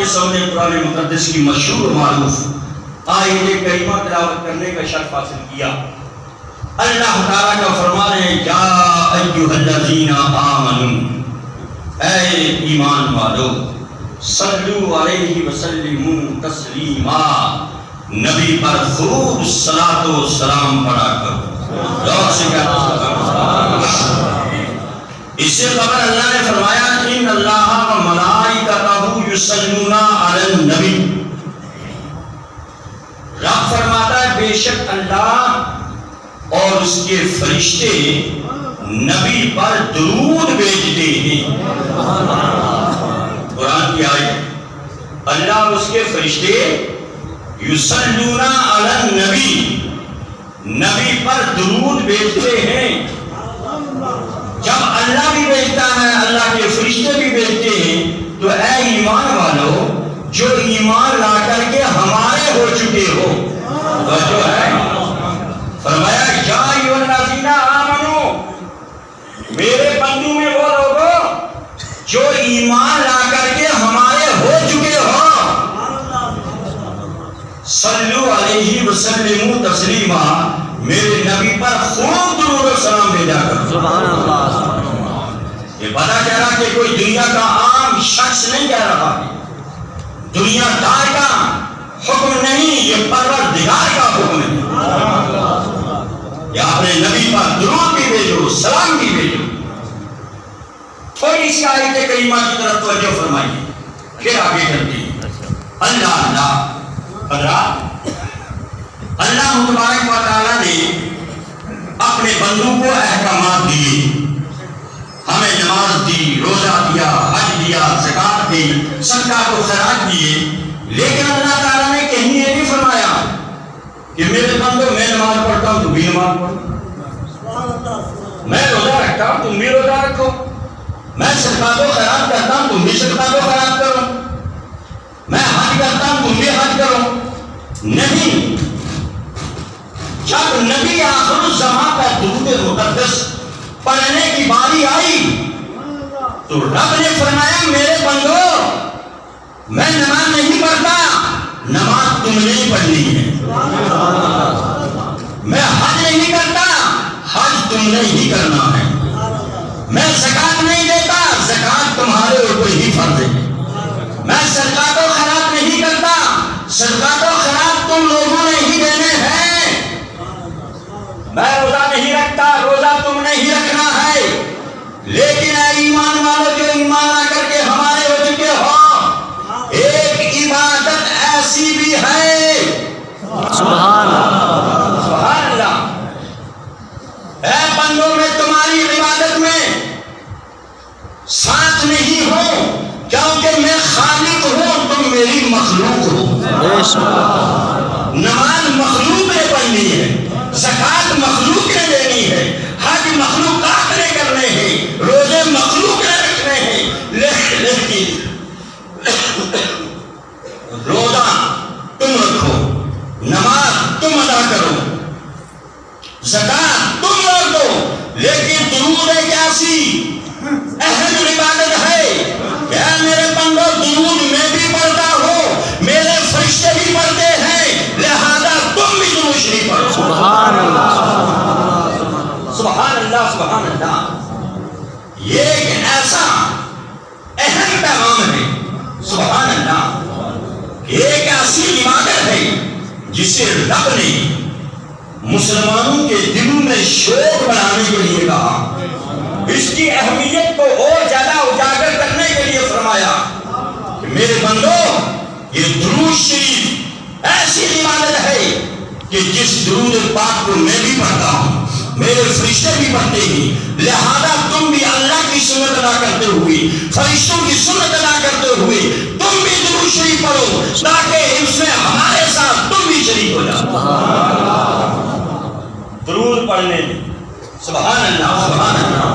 کے سامنے قرآن مقدس کی مشہور معروف آیت کریمہ تلاوت کرنے کا شرف حاصل کیا۔ اللہ تعالیٰ کا فرمان ہے یا ایھا الذین آمنوا، اے ایمان والو، صلو علیہ وسلموا تسلیما، نبی پر خوب صلاۃ و سلام پڑھا کرو۔ غور سے کیا اس سے قبل اللہ نے فرمایا ان اللہ و ملائکتہ یصلون علی النبی، رب فرماتا ہے بے شک اللہ اور اس کے فرشتے نبی پر درود بھیجتے ہیں۔ قرآن کی آیت، اللہ اور اس کے فرشتے یصلون علی النبی، نبی پر درود بھیجتے ہیں۔ جب اللہ بھی بھیجتا ہے، اللہ کے فرشتے بھی بھیجتے ہیں، تو اے ایمان والو جو ایمان لا کر کے ہمارے ہو چکے ہو، تو جو ہے فرمایا یا ایھا الذین آمنوا، میرے بندوں میں وہ لوگوں جو ایمان لا کر کے ہمارے ہو چکے ہو، صلو علیہ وسلموا تسلیما، میرے نبی پر خوب درود و سلام بھیجا کرو۔ سبحان اللہ۔ یہ پتہ چلا کہ کوئی دنیا کا عام شخص نہیں کہہ رہا ہے، دنیا دار کا حکم نہیں، یہ پروردگار کا حکم ہے کہ اپنے نبی پر درود بھی بھیجو، سلام بھی بھیجو۔ تھوڑی سی آیت کریمہ کی طرف توجہ فرمائیے، پھر آگے چلتے ہیں۔ اللہ اللہ تبارک و تعالیٰ نے اپنے بندوں کو احکامات دیے، ہمیں نماز دی، روزہ دیا، حج دیا، زکات دی، صدقات و خیرات دیے، لیکن اللہ تعالیٰ نے کہیں یہ نہیں فرمایا کہ میرے بندو میں نماز پڑھتا ہوں تم بھی نماز پڑھو، میں روزہ رکھتا ہوں تم بھی روزہ رکھو، میں صدقات و خیرات کرتا ہوں تم بھی صدقات و خیرات کرو، میں حج کرتا ہوں تم بھی حج کرو۔ نہیں، جب نبی آخر الزمان کا درود مقدس پڑھنے کی باری آئی تو رب نے فرمایا میرے بندو میں نماز نہیں پڑھتا، نماز تم نے پڑھنی ہے، میں حج نہیں کرتا، حج تم نے ہی کرنا ہے، میں زکات نہیں دیتا، زکات تمہارے اوپر ہی فرض ہے، میں صدقات و خیرات نہیں کرتا، صدقات و خیرات تم لوگوں نے ہی دینے ہیں، میں روزہ نہیں رکھتا، روزہ تم نے ہی رکھنا ہے، لیکن اے ایمان والو جو ایمان لا کر کے ہمارے ہو چکے ہو، ایک عبادت ایسی بھی ہے، سبحان اللہ سبحان اللہ، اے بندوں میں تمہاری عبادت میں ساتھ نہیں ہو، کیونکہ میں خالق ہوں تم میری مخلوق ہو۔ نماز مخلوق نے پڑھنی ہے، زکات مخلوق نے دینی ہے، حج مخلوقات نے کرنے ہیں، روزے مخلوق نے رکھنے ہیں، لیکن روزہ تم رکھو، نماز تم ادا کرو، زکات تم لوگ دو، لیکن درود ایک ایسی اہم عبادت ہے کہ میرے بندو درود میں بھی پڑھتا ہوں، میرے فرشتے بھی پڑھتے ہیں، لہذا تم بھی درود شریف پڑھو۔ سبحان اللہ سبحان اللہ سبحان اللہ، یہ ایک ایسا اہم پیغام ہے، سبحان اللہ، ایک ایسی عبادت ہے جسے رب نے مسلمانوں کے دلوں میں شوق بڑھانے کے لیے کہا، اس کی اہمیت کو اور زیادہ اجاگر کرنے کے لیے فرمایا کہ میرے بندو یہ درود شریف ایسی عبادت ہے کہ جس درود پاک کو میں بھی پڑھتا ہوں، میرے فرشتے بھی پڑھتے ہیں، لہذا تم بھی اللہ کی سنت ادا کرتے ہوئے، فرشتوں کی سنت ادا کرتے ہوئے تم بھی درود شریف پڑھو، تاکہ اس میں ہمارے ساتھ تم بھی شریک ہو جاؤ۔ درود پڑھنے میں سبحان اللہ سبحان اللہ،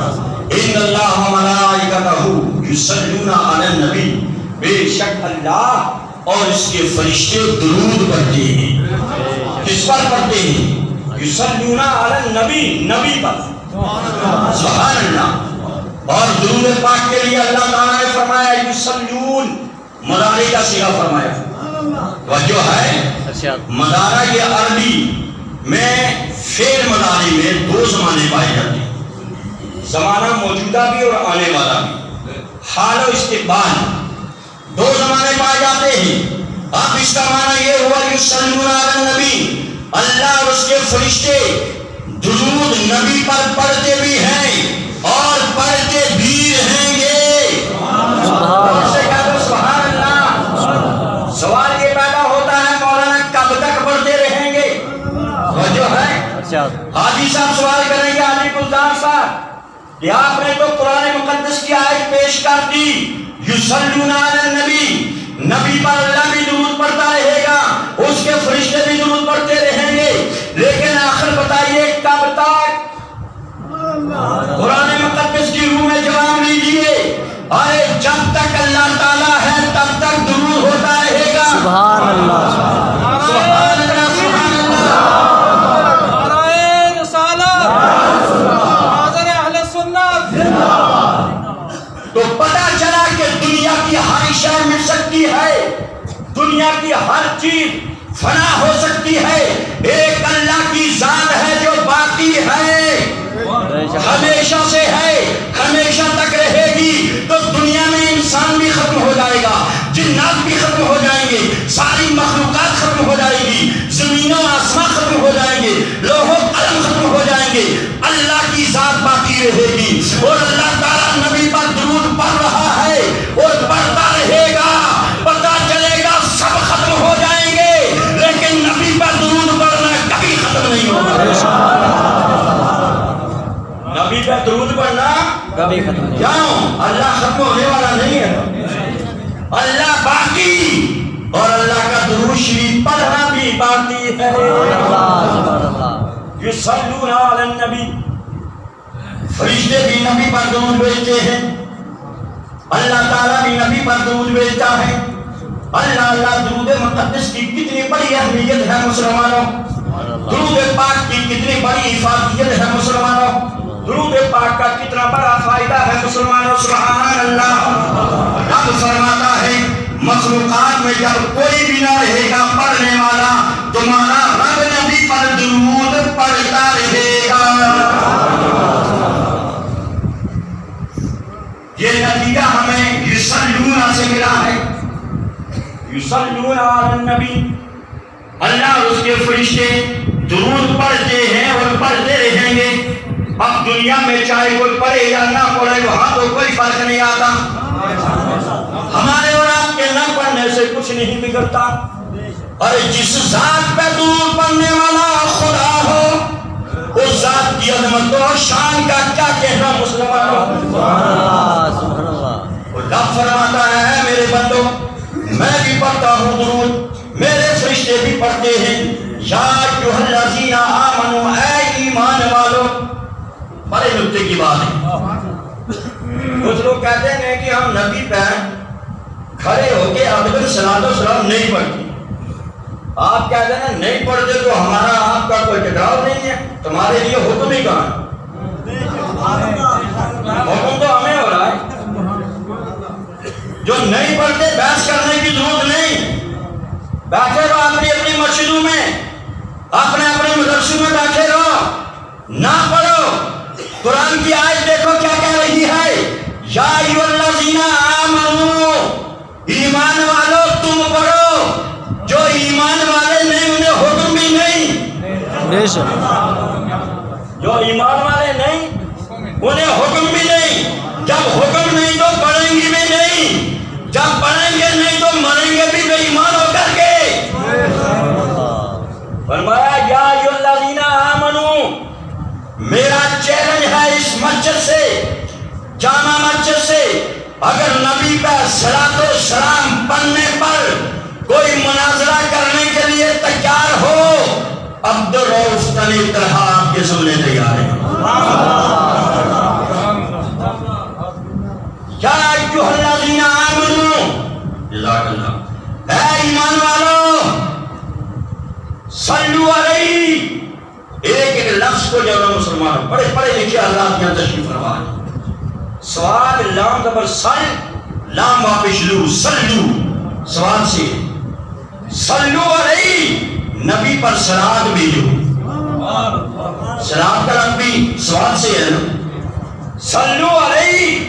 ان اللہ و ملائکتہ یصلون علی النبی، بے شک اللہ اور اس کے فرشتے درود پڑھتے ہیں، کس پر پڑھتے ہیں؟ یصلون علی النبی، نبی پر، سبحان اللہ۔ اور درود پاک کے لیے اللہ تعالیٰ نے فرمایا یصلون، مضارع کا صیغہ فرمایا. وجہ ہے مضارع یہ عربی میں فعل مضارع میں دو زمانے پائے جاتے ہیں، زمانہ موجودہ بھی اور آنے والا بھی، حال و استقبال دو زمانے پائے جاتے ہیں. اب اس کا معنی یہ ہوا یصلون علی النبی، اللہ اور اس کے فرشتے درود نبی پر پڑھتے بھی ہیں اور پڑھتے بھی رہیں گے. سبحان اللہ. سوال یہ پیدا ہوتا ہے مولانا کب تک پڑھتے رہیں گے؟ وجہ ہے حاجی صاحب سوال کریں گے، حاجی گلزار صاحب کہ آپ نے تو قرآن مقدس کی آیت پیش کر دی یصلون علی النبی، نبی پر اللہ بھی درود پڑھتا رہے گا، اس کے فرشتے بھی درود پڑھتے رہیں گے، لیکن آخر بتائیے کب تک؟ قرآن مقدس کی روح میں جواب لیجئے. ارے جب تک اللہ تعالیٰ ہے تب تک درود ہوتا رہے گا. سبحان اللہ. سبحان اللہ. سبحان اللہ. نعرہ رسالت، حاضر اہل سنت. تو پتہ چلا کہ دنیا کی ہر شے مل سکتی ہے، دنیا کی ہر چیز فنا ہو سکتی ہے، ایک اللہ کی ذات ہے جو باقی ہے، ہمیشہ سے ہے، ہمیشہ تک رہے گی. تو دنیا میں انسان بھی ختم ہو جائے گا، جنات بھی ختم ہو جائیں گے، ساری مخلوقات ختم ہو جائے گی، زمین و آسمان ختم ہو جائیں گے، لوح و قلم ختم ہو جائیں گے، اللہ کی ذات باقی رہے گی. اور اللہ تعالیٰ نبی پر درود پڑھ رہا ہے اور پڑھتا رہے گا. پتہ چلے گا سب ختم ہو جائیں گے لیکن نبی پر درود پڑھنا کبھی ختم نہیں ہوگا. نبی پہ درود پڑھنا کبھی ختم نہیں. کیوں؟ اللہ ختم ہونے والا نہیں ہے، اللہ باقی، اور اللہ کا درود شریف پڑھنا بھی باقی ہے. سبحان اللہ. یصلون علی النبی، فرشتے بھی نبی پر درود بھیجتے ہیں، اللہ تعالیٰ بھی نبی پر درود بھیجتا ہے. اللہ درود مقدس کی کتنی بڑی اہمیت ہے مسلمانوں، درود پاک کی کتنی بڑی حفاظت ہے مسلمانوں، درود پاک کا کتنا بڑا فائدہ ہے مسلمانوں. سبحان اللہ. رب فرماتا ہے مخلوقات میں جب کوئی بھی نہ رہے گا پڑھنے والا، تمہارا رب نبی پر درود پڑھتا رہے گا. یہ نتیجہ ہمیں یصلون سے ملا ہے. یصلون علی النبی، اللہ اور اس کے فرشتے درود پڑھتے ہیں اور پڑھتے رہیں گے. اب دنیا میں چاہے کوئی پڑھے یا نہ پڑھے وہاں تو کوئی فرق نہیں آتا، ہمارے اور آپ کے نہ پڑھنے سے کچھ نہیں بگڑتا. اور جس ذات پہ درود پڑھنے والا خدا ہو اس ذات کی عظمت و شان کا کیا کہنا مسلمانوں. سبحان اللہ. رب فرماتا ہے میرے بندو میں بھی پڑھتا ہوں درود، میرے فرشتے بھی پڑھتے ہیں. یا ایھا الذین آمنوا، اے ایمان والو. بڑے نکتے کی بات ہے. کچھ لوگ کہتے ہیں کہ ہم نبی پہ کھڑے ہو کے ادب صلاۃ و سلام نہیں پڑھتے. آپ کہتے ہیں نہیں پڑھتے تو ہمارا آپ کا کوئی ٹکراؤ نہیں ہے، تمہارے لیے حکم ہی کہاں؟ حکم تو ہمیں ہو رہا ہے. جو نہیں پڑھتے بحث کرنے کی ضرورت نہیں، بیٹھے رہو اپنی اپنی مسجدوں میں، اپنے اپنے مدرسوں میں بیٹھے رہو، نہ پڑھو. قرآن کی آیت دیکھو کیا کہہ رہی ہے، یا ایھا الذین آمنوا، ایمان والو تم پڑھو. جو ایمان والے نہیں انہیں حکم بھی نہیں، بے شک. جو ایمان والے نہیں انہیں حکم بھی نہیں. جب حکم نہیں تو پڑھیں گے بھی نہیں، جب پڑھیں گے نہیں تو مریں گے بھی بے ایمان ہو کر کے. فرمایا یا ایھا الذین آمنوا. میرا چیلنج ہے اس مسجد سے، جامع مسجد سے، اگر نبی پہ صلاۃ و سلام پڑھنے پر کوئی مناظرہ کرنے کے لیے تیار ہو، عبدالرؤف تنی طلحہ آپ کے سامنے تیار ہے. یا ایھا الذین آمنوا، جزاک اللہ، اے ایمان والو صلو علیہ. ایک ایک لفظ کو جو مسلمان بڑے پڑھے لکھے اللہ کی تشریف فرما ہے. سواد لام زبر سل، لام واپس لو، سلو. سواد سے صلو علیہ نبی پر صلات بھیجو. صلات کا لفظ بھی سواد سے ہے نا. صلو علیہ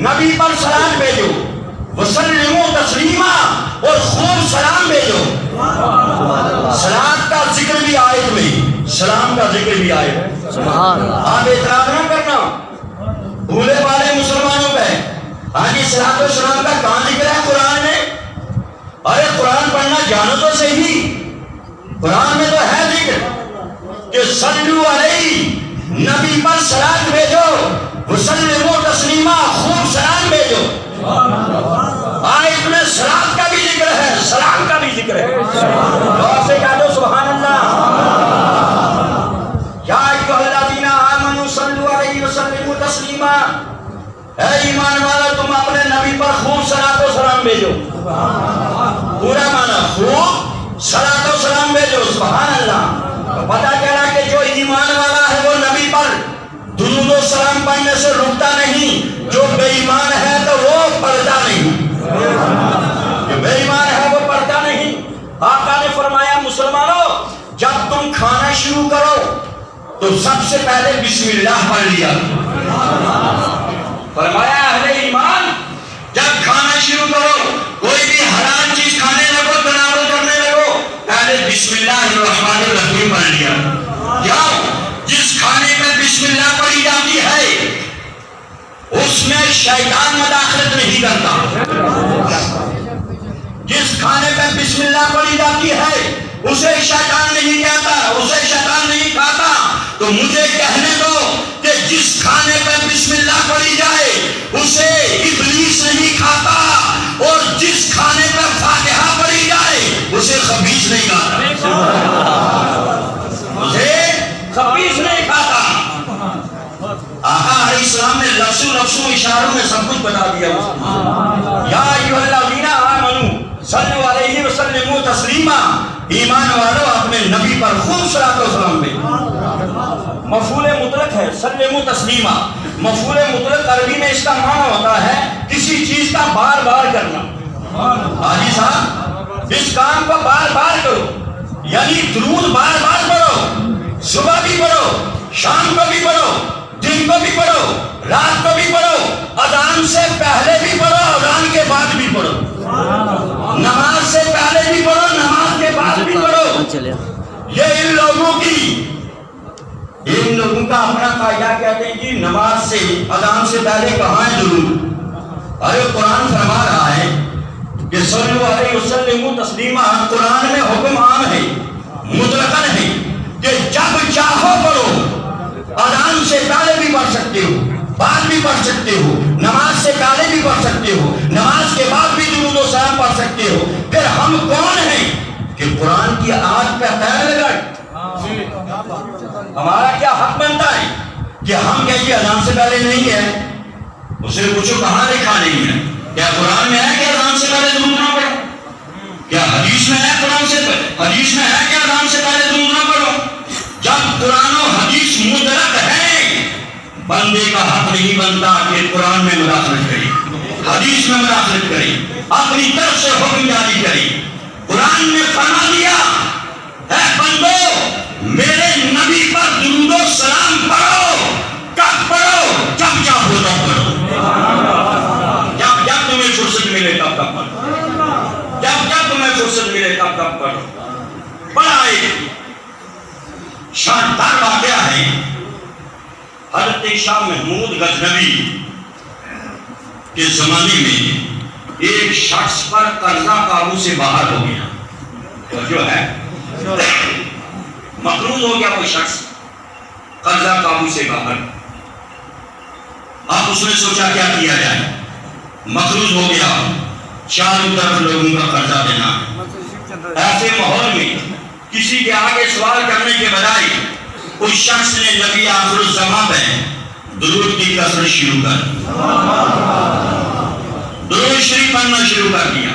نبی پر صلات بھیجو. وسلموا تسلیما اور خوب سلام بھیجو. صلات کا ذکر بھی آیت میں, سلام کا ذکر بھی آیت. سبحان اللہ. آپ اعتراض نہ کرنا بھولے والے مسلمانوں پہ. ہاں جی صلوۃ و سلام کا کہاں ذکر ہے قرآن میں؟ ارے قرآن پڑھنا جانو تو صحیح. قرآن میں تو ہے ذکر کہ صلو علیہ نبی پر صلات بھیجو. وسلموا تسلیما خوب سلام بھیجو. آیت میں صلات کا بھی ذکر ہے, سلام کا بھی ذکر ہے. غور سے کہہ دو سبحان اللہ. یا ایھا الذین آمنوا صلوا علیہ وسلموا تسلیما. اے ایمان والو تم اپنے نبی پر خوب صلات و سلام بھیجو. پورا معنی خوب صلات و سلام بھیجو. سبحان اللہ. تو پتہ چلا کہ جو ایمان والا ہے وہ نبی پر درود و سلام پڑھنے سے رکتا نہیں. جو بے ایمان ہے تو وہ پڑھتا نہیں. جو بے ایمان ہے وہ پڑھتا نہیں. آقا نے فرمایا مسلمانوں جب تم کھانا شروع کرو تو سب سے پہلے بسم اللہ پڑھ لیا. فرمایا اہل ایمان جب کھانا شروع کرو کوئی بھی حلال چیز کھانے لگو, تناول کرنے لگو, پہلے بسم اللہ الرحمن الرحیم پڑھ لیا. کیوں؟ جس کھانے میں بسم اللہ پڑھی جاتی ہے اس میں شیطان مداخلت نہیں کرتا. جس کھانے میں بسم اللہ پڑھی جاتی ہے اسے شیطان نہیں کہتا, اسے شیطان نہیں کھاتا. تو مجھے کہنے دو کہ جس کھانے پہ بسم اللہ پڑھی جائے اسے ابلیس نہیں کھاتا, اور جس کھانے پہ فاتحہ پڑھی جائے اسے خبیث نہیں کھاتا. اسے خبیث نہیں کھاتا. آقا علیہ السلام نے لفظوں اشاروں میں سب کچھ بتا دیا. یا ایھا الذین آمنوا صلوا علیہ وسلموا تسلیما. ایمان والو اپنے نبی پر خوب صلوات و سلام بھیجو. مفعول مطلق ہے سلموا تسلیما. مفعول مطلق عربی میں اس کا معنی ہوتا ہے کسی چیز کا بار بار کرنا. حاجی صاحب اس کام کو بار بار کرو, یعنی درود بار بار پڑھو. صبح بھی پڑھو, شام کو بھی پڑھو, دن کو بھی پڑھو, رات کو بھی پڑھو, اذان سے پہلے بھی پڑھو, اذان کے بعد بھی پڑھو, نماز سے پہلے بھی پڑھو, نماز کے بعد بھی پڑھو. یہ ان لوگوں کا اپنا قاعدہ کہتے ہیں کہ نماز سے اذان سے پہلے کہاں ہے درود. ارے قرآن فرما رہا ہے کہ صلو علیہ وسلموا تسلیما. قرآن میں حکم عام ہے, مطلقاً ہے کہ جب چاہو پڑھو. اذان سے پہلے بھی پڑھ سکتے ہو, بعد بھی پڑھ سکتے ہو, نماز سے پہلے بھی پڑھ سکتے ہو, نماز کے بعد بھی درود و سلام پڑھ سکتے ہو. پھر ہم کون ہیں کہ قرآن کی آیت پہ پیر لگائیں؟ ہمارا کیا حق بنتا ہے کہ ہم کہیں اذان سے پہلے نہیں ہے؟ اسے پوچھو کہاں لکھا نہیں ہے. کیا قرآن میں ہے کہ اذان سے پہلے درود نہ پڑھو؟ کیا حدیث میں ہے قرآن سے حدیث میں ہے کہ اذان سے پہلے درود نہ پڑھو؟ جب قرآن و حدیث مطلق ہے بندے کا حق نہیں بنتا کہ قرآن میں مداخلت کرے, حدیث میں مداخلت کرے, اپنی طرف سے حکم جاری کرے. قرآن نے فرما دیا اے بندو میرے نبی پر درود و سلام پڑھو. کب پڑھو؟ جب چاہو تب پڑھو. جب تمہیں فرصت ملے تب تب پڑھو. جب تمہیں فرصت ملے تب تب پڑھو. بڑا ایک شاندار واقعہ ہے. حضرت شاہ محمود غزنوی کے زمانے میں ایک شخص پر قرضہ قابو سے باہر ہو گیا. جو ہے مقروض ہو گیا وہ شخص, قرضہ قابو سے باہر. اب اس نے سوچا کیا کیا جائے. مقروض ہو گیا, چاروں طرف لوگوں کا قرضہ دینا. ایسے ماحول میں کسی کے آگے سوال کرنے کے بجائے اس شخص نے نبی آخر الزمان پہ درود کی کثرت شروع کر دی. درود شریف پڑھنا شروع کر دیا.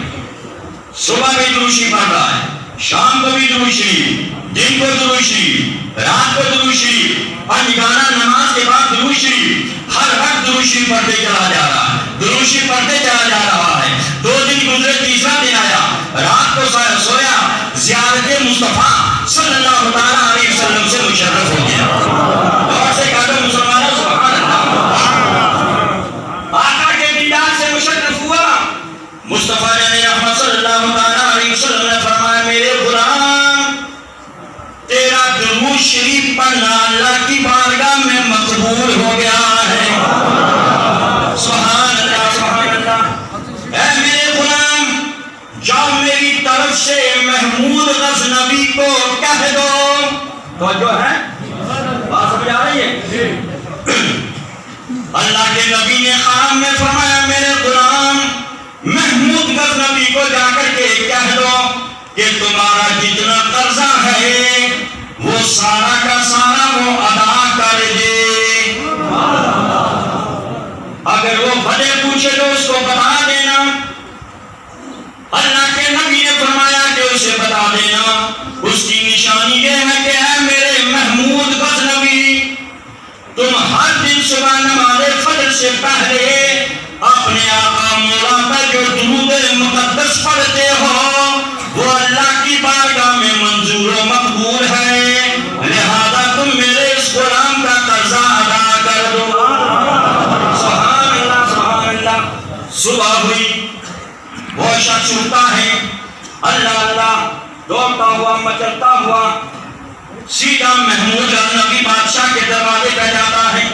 صبح بھی درود شریف پڑھ رہا ہے, شام کو بھی درود شریف, دن کو درود شریف, رات کو درود شریف اور نگانا نماز کے بعد درود شریف ہر وقت درود شریف پڑھتے چلا جا رہا ہے، درود شریف پڑھتے چلا جا رہا ہے۔ 2 دن گزرے، تیسرا دن آیا، رات کو سویا، زیارت مصطفیٰ صلی اللہ تعالیٰ علیہ وسلم سے مشرف ہو گیا۔ اور سے کہا تو مسلمانوں سبحان اللہ، آقا کے دیدار سے مشرف ہوا۔ مصطفیٰ نے رحمت صلی اللہ تعالیٰ علیہ وسلم نے فرمایا میرے غلام تیرا درود شریف پڑھنا اللہ کی بارگاہ میں مقبول ہو گیا ہے۔ سبحان اللہ سبحان اللہ۔ اے میرے غلام جاؤ میری طرف سے محمود غزنوی کو کہہ دو، تو جو ہے بات سمجھ آ رہی ہے؟ اللہ کے نبی نے خواب میں فرمایا میرے غلام محمود غزنوی کو جا کر کے کہہ دو کہ تمہارا جتنا قرضہ ہے وہ سارا کا سارا وہ ادا کر دے۔ اگر وہ بھلے پوچھے تو اس کو بتا دینا۔ اللہ کے نبی نے فرمایا کہ اسے بتا دینا، اس کی نشانی یہ ہے کہ اے میرے محمود غزنوی تم ہر دن صبح نماز فجر سے پہلے اپنے آقا مولا پر جو درود مقدس پڑھتے ہو وہ اللہ کی بارگاہ میں منظور و مقبول ہے، لہذا تم میرے اس غلام کا قرضہ ادا کر دو۔ سبحان اللہ سبحان اللہ۔ صبح ہوئی، وہ شخص اٹھتا ہے، اللہ اللہ دوڑتا ہوا مچلتا ہوا سیدھا محمود غزنوی بادشاہ کے دروازے پہ جاتا ہے،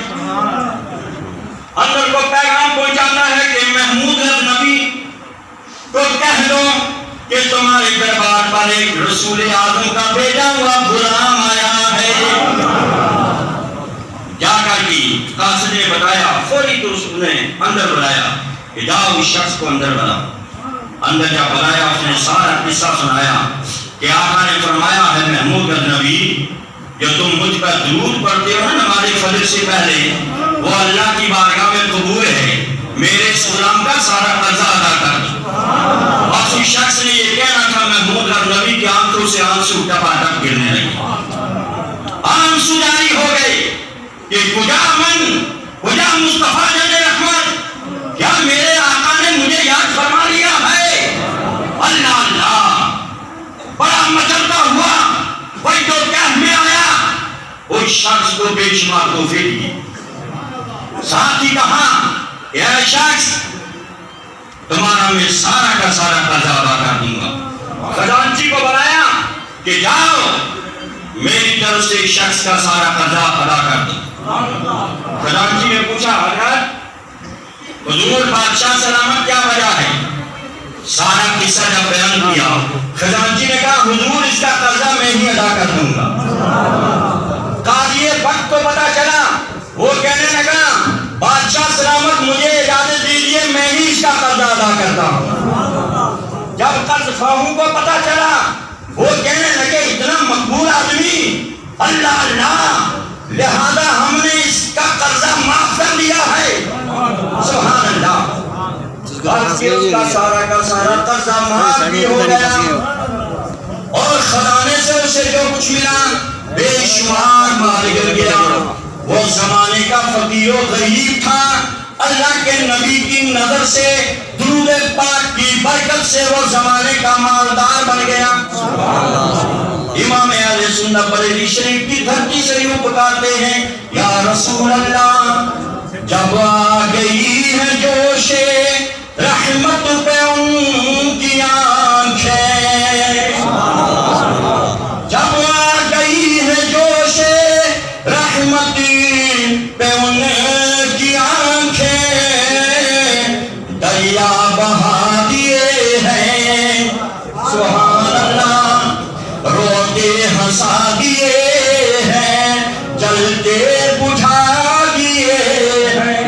اندر کو پیغام پہنچاتا ہے کہ محمود غزنوی کو کہہ دو کہ تمہارے دربار پر ایک رسول اعظم کا بھیجا ہوا غلام آیا ہے۔ جا کر کی قاصد نے بتایا، فوری تو اس نے اندر بلایا کہ جاؤ اس شخص کو اندر بلاؤ۔ اندر جب بلایا اس نے سارا قصہ سنایا کہ آقا نے فرمایا ہے محمود غزنوی جو تم مجھ پر درود پڑھتے ہو نا نماز فجر سے پہلے وہ اللہ کی بارگاہ میں قبول ہے، میرے اس غلام کا سارا قرضہ ادا کر دو۔ اور اس شخص نے یہ کہنا تھا محمود غزنوی کی آنکھوں سے آنسو ٹپاٹپ گرنے لگے، آنسو جاری ہو گئے کہ کجا من کجا مصطفیٰ جن رحمت، کیا میرے آقا نے مجھے یاد فرما لیا ہے؟ اللہ اللہ، بڑا مچلتا ہوا وہی تو کہہ میں آیا، اس شخص کو بے شمار تحفے دیے، ساتھ ہی کہا اے شخص تمہارا میں سارا کا سارا قرضہ ادا کر دوں گا۔ خزانچی کو بلایا کہ جاؤ میری طرف سے شخص کا سارا قرضہ ادا کر دو۔ خزانچی نے پوچھا حضرت حضور بادشاہ سلامت کیا وجہ ہے؟ سارا قصہ جب بیان کیا خزانچی نے کہا حضور اس کا قرضہ میں ہی ادا کر دوں گا۔ قاضی وقت کو پتا چلا، وہ کہنے لگا بادشاہ سلامت مجھے اجازت دیجیے میں ہی اس کا قرضہ ادا کرتا ہوں۔ جب قرض خواہوں کو پتا چلا وہ کہنے لگے اتنا مقبول آدمی، اللہ اللہ، لہذا ہم نے اس کا قرضہ معاف کر دیا ہے۔ سبحان اللہ، اس کا سارا کا سارا قرضہ معاف بھی ہو گیا اور خزانے سے اسے جو کچھ ملا بے شمار مال گر گیا۔ وہ زمانے کا فقیر و غریب تھا، اللہ کے نبی کی نظر سے درود پاک کی برکت سے وہ زمانے کا مالدار بن گیا۔ امام اہل سنت بریلوی شریف کی دھرتی سے یوں پکارتے ہیں یا رسول اللہ، جب آ گئی ہے جوش رحمت پہ ان کی آنکھیں، جب آ گئی ہے جوش رحمت پہ ان کی آنکھیں، دریا بہا دیے ہیں سبحان اللہ، روتے ہنسا دیے ہیں، جلتے بجھا دیے ہیں۔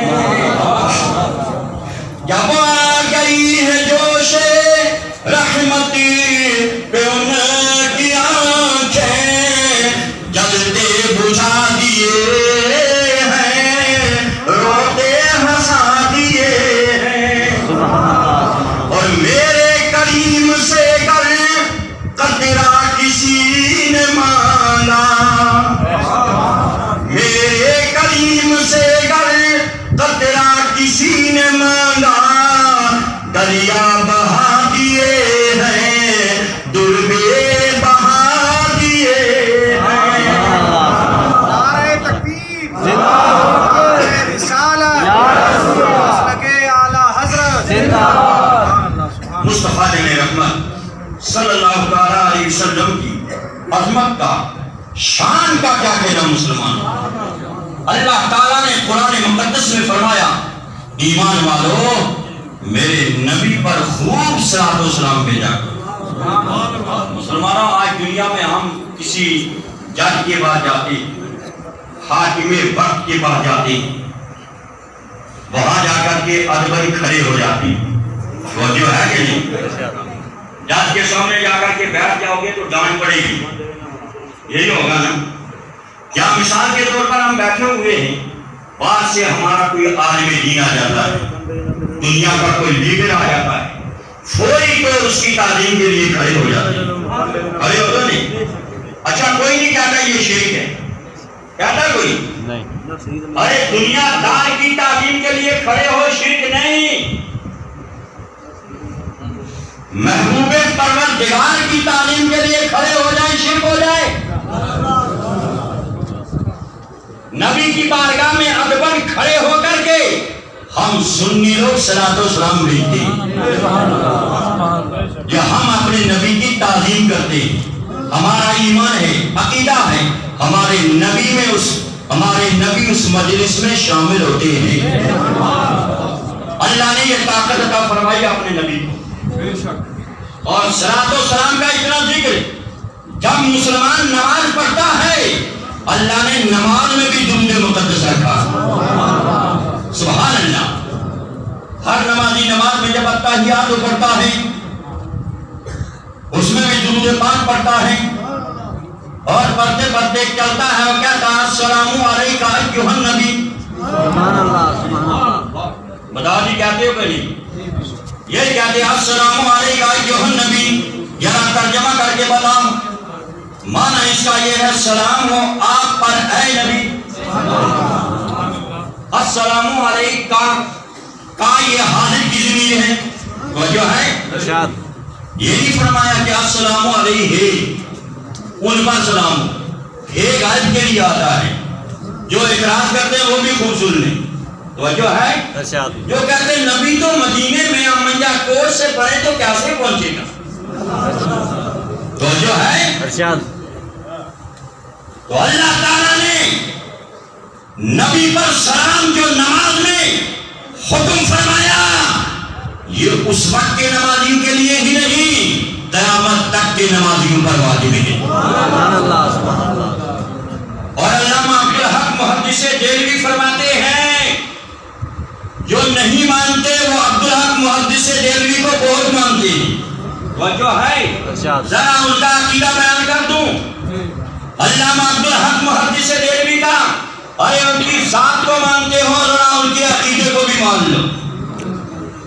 خادم رحمت صلی اللہ تعالی علیہ وسلم کی عظمت کا، شان کا کیا کہنا مسلمان؟ اللہ تعالیٰ نے قرآن مقدس میں فرمایا ایمان والو میرے نبی پر خوب صلاۃ و سلام بھیجا کرو۔ مسلمانوں آج دنیا میں ہم کسی جج کے پاس جاتے، حاکم وقت کے پاس جاتے، وہاں جا کر کے ادبن کھڑے ہو جاتے، وہ جو ہے کہ نہیں، جج کے سامنے جا کر کے بیٹھ جاؤ گے تو ڈانٹ پڑے گی، یہی ہوگا نا؟ کیا مثال کے طور پر ہم بیٹھے ہوئے ہیں، باہر سے ہمارا کوئی عالم دین آ جاتا ہے، دنیا کا کوئی لیڈر آ جاتا ہے، فوری تو اس کی تعلیم کے لیے کھڑے ہو جاتے ہیں، کھڑے ہو تو نہیں؟ اچھا کوئی نہیں کہتا یہ شرک ہے، کہتا کوئی نہیں؟ ارے دنیا دار کی تعلیم کے لیے کھڑے ہو، شرک نہیں۔ محبوب پروردگار کی تعلیم کے لیے کھڑے ہو جائیں، شرک ہو جائے؟ نبی کی بارگاہ میں ادبن کھڑے ہو کر کے ہم سنی لوگ صلاۃ و سلام بھیجتے ہیں، جو ہم اپنے نبی کی تعظیم کرتے ہیں، ہمارا ایمان ہے، عقیدہ ہے، ہمارے نبی اس مجلس میں شامل ہوتے ہیں۔ اللہ نے یہ طاقت عطا فرمائی اپنے نبی کو، اور صلاۃ و سلام کا اتنا ذکر، جب مسلمان نماز پڑھتا ہے اللہ نے نماز میں بھی درود مقدس رکھا، سبحان اللہ۔ ہر نمازی نماز میں جب التحیات پڑھتا ہے اس میں بھی درود پاک پڑھتا ہے، اور پڑھتے پڑھتے چلتا ہے اور کہتا ہے السلام علیکہ ایھا النبی۔ سبحان اللہ، سبحان اللہ۔ بتا جی کہتے ہو کہ نہیں؟ یہ کہتے ہیں السلام علیکہ ایھا النبی، ذرا ترجمہ کر کے بتاؤ، معنی اس کا یہ ہے سلام ہو آپ پر اے نبی۔ السلام علیکہ کا یہ حاضر کی ضمیر ہے، توجہ ہے؟ ارشاد۔ یہ نہیں فرمایا کہ السلام علیہ ان پر سلام، ایک غائب کے لیے آتا ہے، جو اعتراض کرتے ہیں وہ بھی خوب سن لیں، توجہ ہے؟ ارشاد۔ جو کہتے ہیں نبی تو مدینے میں امنجا کوٹ سے پڑھے تو کیسے پہنچے گا، توجہ ہے؟ ارشاد۔ تو اللہ تعالیٰ نے نبی پر سلام جو نماز میں حکم فرمایا، یہ اس وقت کے نمازیوں کے لیے ہی نہیں قیامت تک کے نمازیوں پر واجب ہے۔ سبحان اللہ، سبحان اللہ۔ اور علامہ عبدالحق محدث دہلوی فرماتے ہیں جو نہیں مانتے وہ عبدالحق محدث دہلوی کو بہت مانتے ہیں، توجہ ہے؟ ارشاد۔ ذرا ان کا عقیدہ بیان کر دوں، علامہ عبدالحق محدث دہلوی کا، ارے ان کی ذات کو مانتے ہو ذرا ان کے عقیدے کو بھی مان لو،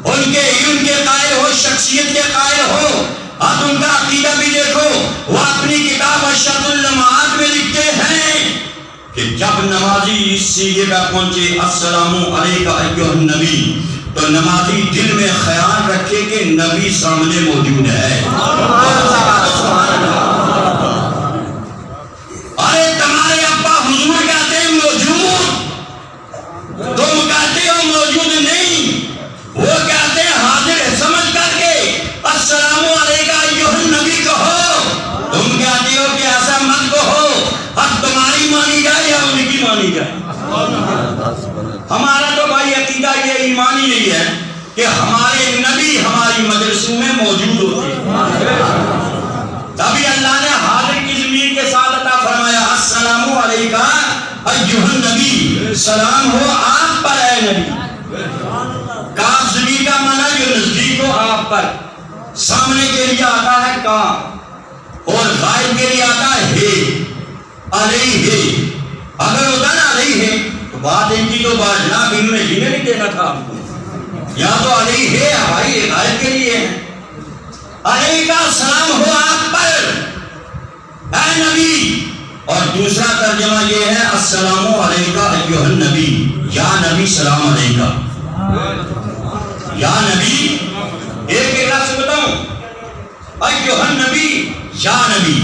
ان کے علم کے قائل ہو، شخصیت کے قائل ہو، اب ان کا عقیدہ بھی دیکھو، وہ اپنی کتاب ارشاد اللمعات میں لکھتے ہیں کہ جب نمازی اس سیغے پر پہنچے السلام علیکہ ایھا النبی، تو نمازی دل میں خیال رکھے کہ نبی سامنے موجود ہے۔ ارے تمہارے ابا حضور کہتے ہیں موجود، تم کہتے ہو موجود نہیں، وہ کہتے ہیں حاضر سمجھ کر کے السلام علیکہ ایھا النبی کہو، تم کہتے ہو کہ ایسا مت کہو، اب تمہاری مانی جائے یا ان کی مانی جائے؟ ہمارا تو بھائی عقیدہ یہ ایمان ہی نہیں ہے کہ ہمارے نبی ہماری مجلسوں میں موجود ہوتے ہیں، تبھی اللہ نے حاضر کی ضمیر کے ساتھ عطا فرمایا السلام علیکہ ایھا النبی، سلام ہو آپ پر اے نبی۔ کاف ضمیر کا معنی جو نزدیک ہو آپ پر، سامنے کے لیے آتا ہے کاف اور غائب کے لیے آتا ہے علیہ، اگر ہوتا نا علیہ تو بات ان کی تو بات نہ ان میں جنہیں نہیں دینا تھا آپ کو، یا تو علیہ ہے بھائی غائب کے لیے ہے، علیہ کا سلام ہو آپ پر اے نبی، اور دوسرا ترجمہ یہ ہے السلام علیکہ ایھا النبی، یا نبی سلام علیکہ، یا نبی، ایک لفظ بتاؤں ایھا النبی، یا نبی،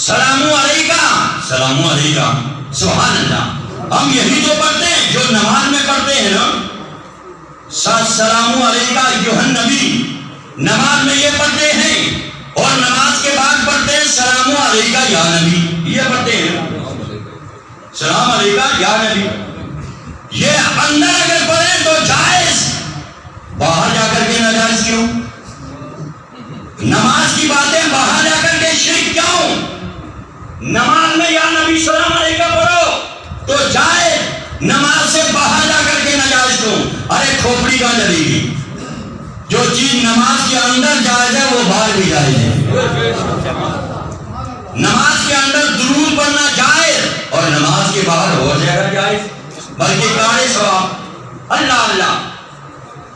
سلام علیکہ، سلام علیکہ، سبحان اللہ۔ ہم یہی تو پڑھتے ہیں جو نماز میں پڑھتے ہیں نا، السلام علیکہ ایھا النبی، نماز میں یہ پڑھتے ہیں اور نماز کے بعد پڑھتے ہیں السلام علیکہ یا نبی، یہ پڑھتے ہیں السلام علیکہ یا نبی. یہ اندر اگر پڑھیں تو جائز، باہر جا کر کے ناجائز کیوں؟ نماز کی باتیں باہر جا کر کے شرک کیوں؟ نماز میں یا نبی السلام علیکہ پڑھو تو جائز، نماز سے باہر جا کر کے ناجائز کیوں؟ ارے کھوپڑی کہاں چلے گی؟ جو چیز نماز کے اندر جائز ہے وہ باہر بھی جائز ہے. نماز کے اندر درود پڑھنا جائز اور نماز کے باہر ہو جائے گا جائز، بلکہ کارے ثواب. اللہ اللہ.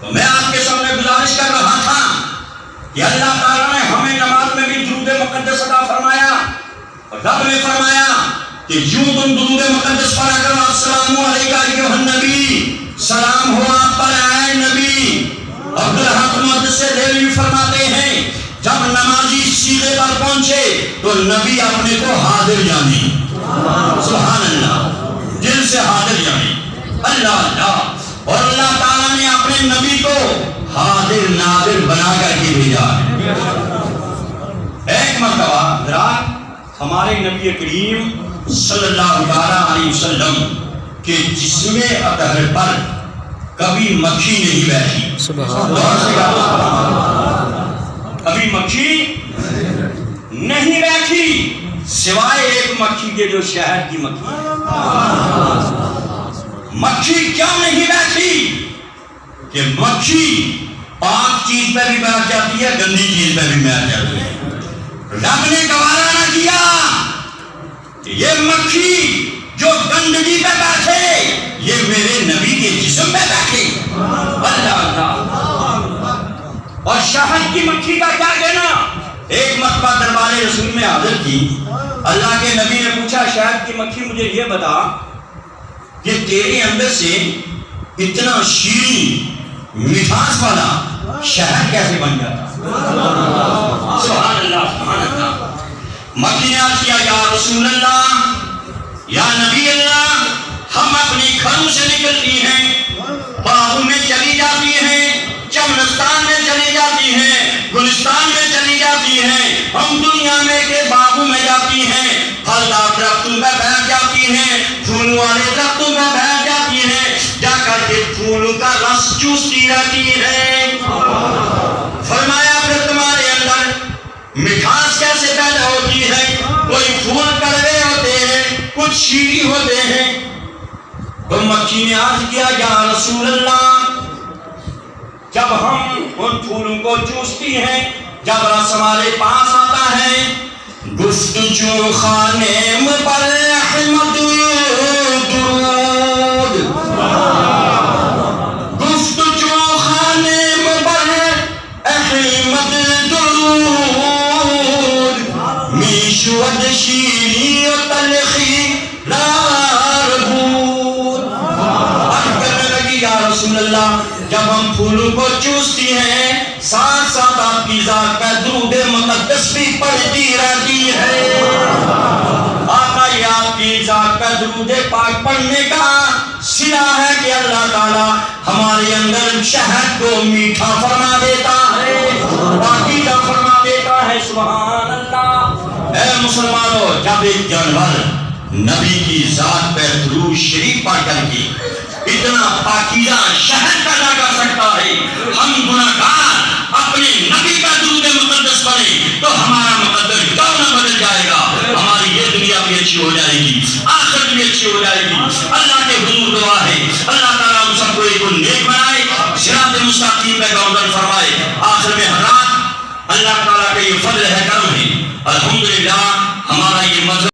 تو میں آپ کے سامنے گزارش کر رہا تھا کہ اللہ تعالیٰ نے ہمیں نماز میں بھی درود مقدس عطا فرمایا. رب نے فرمایا کہ یوں تم درود مقدس پڑھا کرو، السلام علیکہ ایھا النبی، سلام ہو آپ پر اے نبی. عبدالحق محدث دہلوی فرماتے ہیں جب نمازی سیدھے پر پہنچے تو نبی اپنے کو حاضر جانے، سبحان اللہ، دل سے حاضر جانے. اللہ اللہ. اور اللہ تعالیٰ نے اپنے نبی کو حاضر ناظر بنا کر کے بھیجا. ایک مرتبہ ذرا ہمارے نبی کریم صلی اللہ علیہ وسلم کے جسم اطہر پر کبھی مکھی نہیں بیٹھی. کبھی مکھی نہیں بیٹھی سوائے ایک مکھی کے جو شہد کی مکھی. مکھی کیوں نہیں بیٹھی؟ کہ مکھی پاک چیز پہ بھی بیٹھ جاتی ہے، گندی چیز پہ بھی بیٹھ جاتی ہے. رب نے گوارا نہ کیا کہ یہ مکھی جو گندگی پہ بیٹھے یہ میرے نبی کے جسم پہ بیٹھے. اللہ اللہ. اور شہد کی مکھی کا کیا کہنا؟ ایک مرتبہ دربار رسول میں حاضر تھی. اللہ کے نبی نے پوچھا شہد کی مکھی مجھے یہ بتا کہ تیرے اندر سے اتنا شیریں مٹھاس والا شہد کیسے بن جاتا؟ سبحان اللہ سبحان اللہ. مکھی نے عرض کیا یا رسول اللہ، یا نبی اللہ، ہم اپنی گھروں سے نکلتی ہیں، باغوں میں چلی جاتی ہیں، چمنستان میں چلی جاتی ہیں، گلستان میں چلی جاتی ہیں، ہم دنیا میں کے باغوں میں جاتی ہیں، پھلدار درختوں پہ بیٹھ جاتی ہیں، پھول والے درختوں پہ بیٹھ جاتی ہیں، جا کر کے پھولوں کا رس چوستی رہتی ہے. فرمایا پھر تمہارے اندر مٹھاس کیسے پیدا ہوتی ہے؟ کوئی پھول کڑوے ہوتے ہیں، کچھ شیریں ہوتے ہیں. تو مکھی نے عرض کیا یا رسول اللہ، جب ہم ان پھولوں کو چوستی ہیں، جب رس ہمارے پاس آتا ہے، گفتجو خانے پر احمد درود، گفتجو خانے پر احمد درود، میشود شیری و تلخی لار بود. عرض کرنے لگی یا رسول اللہ جب ہم پھولوں کو چوستی ہیں ساتھ ساتھ آپ کی ذات کا درود مقدس بھی پڑھتی رہتی ہے. آقا یہ آپ کی ذات کا درود پاک پڑھنے کا صلہ ہے کہ اللہ تعالیٰ ہمارے اندر شہد کو میٹھا فرما دیتا ہے، پاکیزہ فرما دیتا ہے. سبحان اللہ. اے مسلمانوں، جب ایک جانور نبی کی ذات پہ درود شریف پڑھ کر کے اتنا پاکیزہ شہد پیدا کر سکتا ہے، ہم گناہگار اپنے نبی کا درود مقدس پڑھیں تو ہمارا مقدر کیوں نہ بدل جائے گا. ہماری یہ دنیا بھی اچھی ہو جائے گی، آخرت بھی اچھی ہو جائے گی. اللہ کے حضور دعا ہے اللہ تعالیٰ ہم سب کو ایک نیک بنائے، صراط مستقیم پہ گامزن فرمائے. آخر میں حضرات اللہ تعالیٰ کا یہ فضل ہے، کرم ہے. الحمدللہ ہمارا یہ مذہب